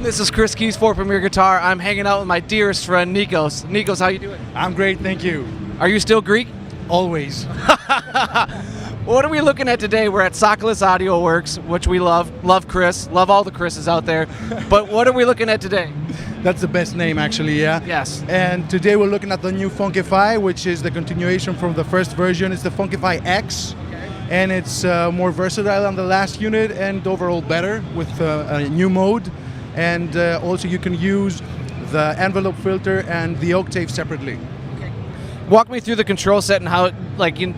This is Chris Keys for Premier Guitar. I'm hanging out with my dearest friend, Nikos. Nikos, how you doing? I'm great, thank you. Are you still Greek? Always. What are we looking at today? We're at Tsakalis Audioworks, which we love. Love Chris. Love all the Chris's out there. But what are we looking at today? That's the best name, actually, yeah? Yes. And today we're looking at the new Funkify, which is the continuation from the first version. It's the Funkify X. And it's more versatile than the last unit and overall better with a new mode. And also you can use the envelope filter and the octave separately. Okay. Walk me through the control set and how,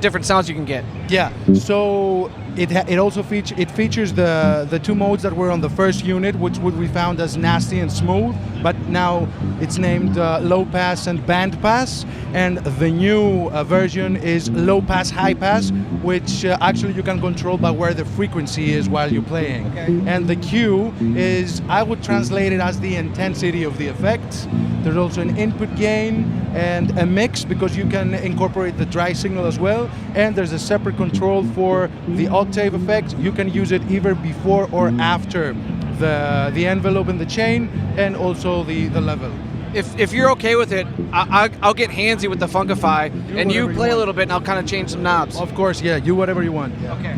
different sounds you can get. Yeah, so it also features the two modes that were on the first unit, which would be found as nasty and smooth, but now it's named low pass and band pass, and the new version is low pass, high pass, which actually you can control by where the frequency is while you're playing. Okay. And the Q is, I would translate it as the intensity of the effect. There's also an input gain and a mix, because you can incorporate the dry signal as well, and there's a separate control for the octave effect. You can use it either before or after the envelope and the chain, and also the level. If you're okay with it, I'll get handsy with the Funkify, and you play a little bit, and I'll kind of change some knobs. Of course, yeah, do whatever you want. Yeah. Okay.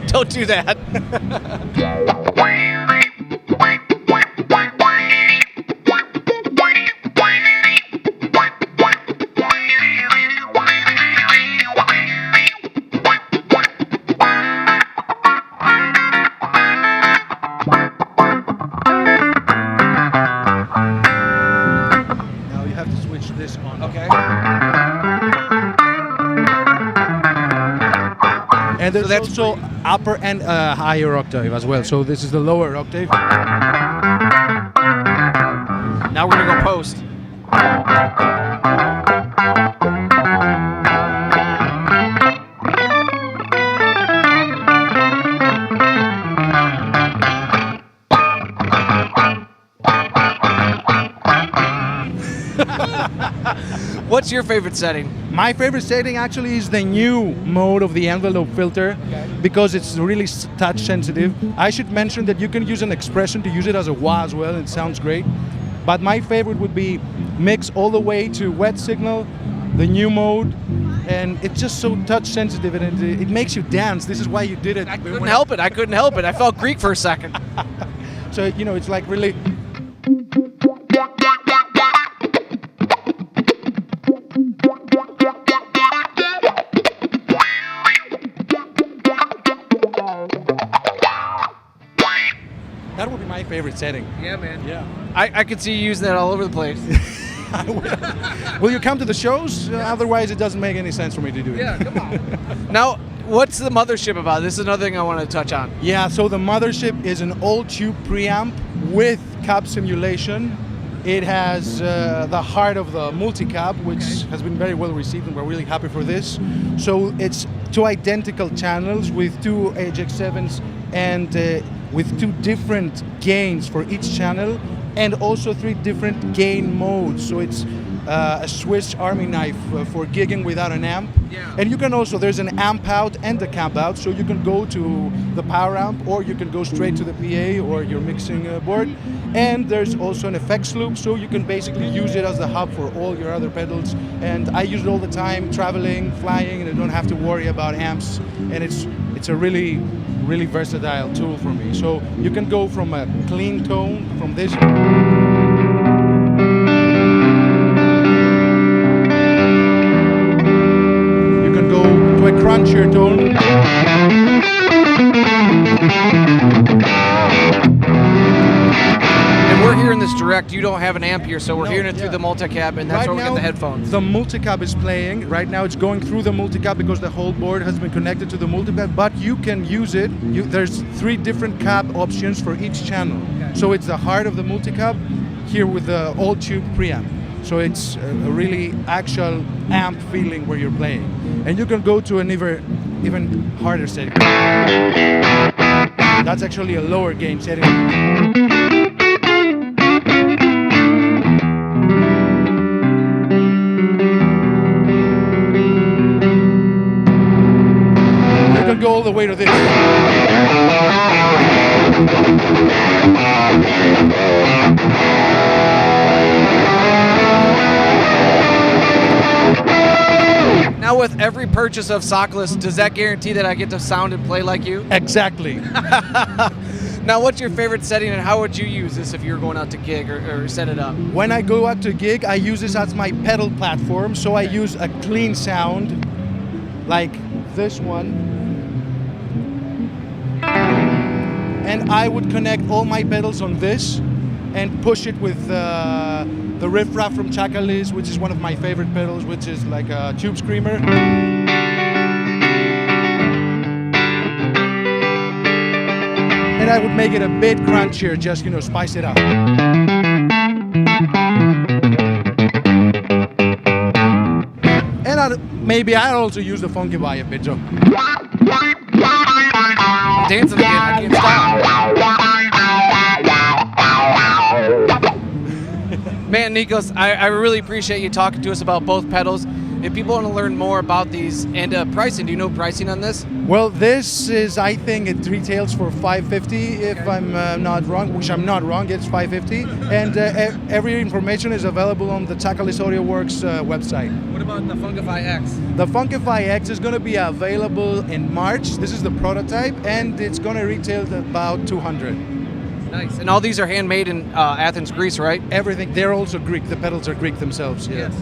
Don't do that. And there's also upper and higher octave as well. So this is the lower octave. Now we're gonna go post. What's your favorite setting? My favorite setting actually is the new mode of the envelope filter, because it's really touch sensitive. I should mention that you can use an expression to use it as a wah as well, it sounds great. But my favorite would be mix all the way to wet signal, the new mode, and it's just so touch sensitive, and it makes you dance. This is why you did it. I couldn't help it. I couldn't help it. I felt Greek for a second. So, you know, it's like really... That would be my favorite setting. Yeah, man. Yeah. I could see you using that all over the place. I will. Will you come to the shows? Otherwise, it doesn't make any sense for me to do it. Yeah, come on. Now, what's the Mothership about? This is another thing I want to touch on. Yeah, so the Mothership is an all-tube preamp with cab simulation. It has the heart of the multi-cab, which has been very well received, and we're really happy for this. So it's two identical channels with two HX7s and with two different gains for each channel, and also three different gain modes. So it's a Swiss Army knife for gigging without an amp. Yeah. And you can also, there's an amp out and a cab out, so you can go to the power amp, or you can go straight to the PA or your mixing board. And there's also an effects loop, so you can basically use it as the hub for all your other pedals. And I use it all the time, traveling, flying, and I don't have to worry about amps. And it's a really versatile tool for me. So you can go from a clean tone, from this. You can go to a crunchier tone. And we're hearing this direct. You don't have an amp here, so we're hearing it through the multicab, and that's where we get the headphones. The multicab is playing. Right now it's going through the multicab because the whole board has been connected to the multicab, but you can use it. There's three different cab options for each channel. Okay. So it's the heart of the multicab here with the all-tube preamp. So it's a really actual amp feeling where you're playing. And you can go to an even harder setting. That's actually a lower gain setting. all the way to this. Now, with every purchase of Tsakalis, does that guarantee that I get to sound and play like you? Exactly. Now, what's your favorite setting, and how would you use this if you were going out to gig or set it up? When I go out to gig, I use this as my pedal platform, so I use a clean sound, like this one. And I would connect all my pedals on this and push it with the riff-raff from Tsakalis, which is one of my favorite pedals, which is like a tube screamer. And I would make it a bit crunchier, just, you know, spice it up. And maybe I'll also use the Funkify a bit, so. I'm dancing again, I can't stop. Man, Nikos, I really appreciate you talking to us about both pedals. If people want to learn more about these and pricing, do you know pricing on this? Well, this is, I think it retails for $550 if I'm not wrong, which I'm not wrong, it's $550. And every information is available on the Tsakalis Audioworks website. What about the Funkify X? The Funkify X is going to be available in March. This is the prototype, and it's going to retail at about $200. Nice. And all these are handmade in Athens, Greece, right? Everything. They're also Greek. The pedals are Greek themselves. Yeah. Yes.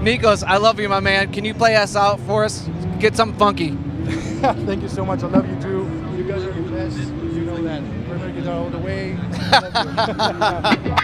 Nikos, I love you, my man. Can you play us out for us? Get something funky. Thank you so much. I love you too. You guys are the best. You know that. Perfect guitar all the way. I love you.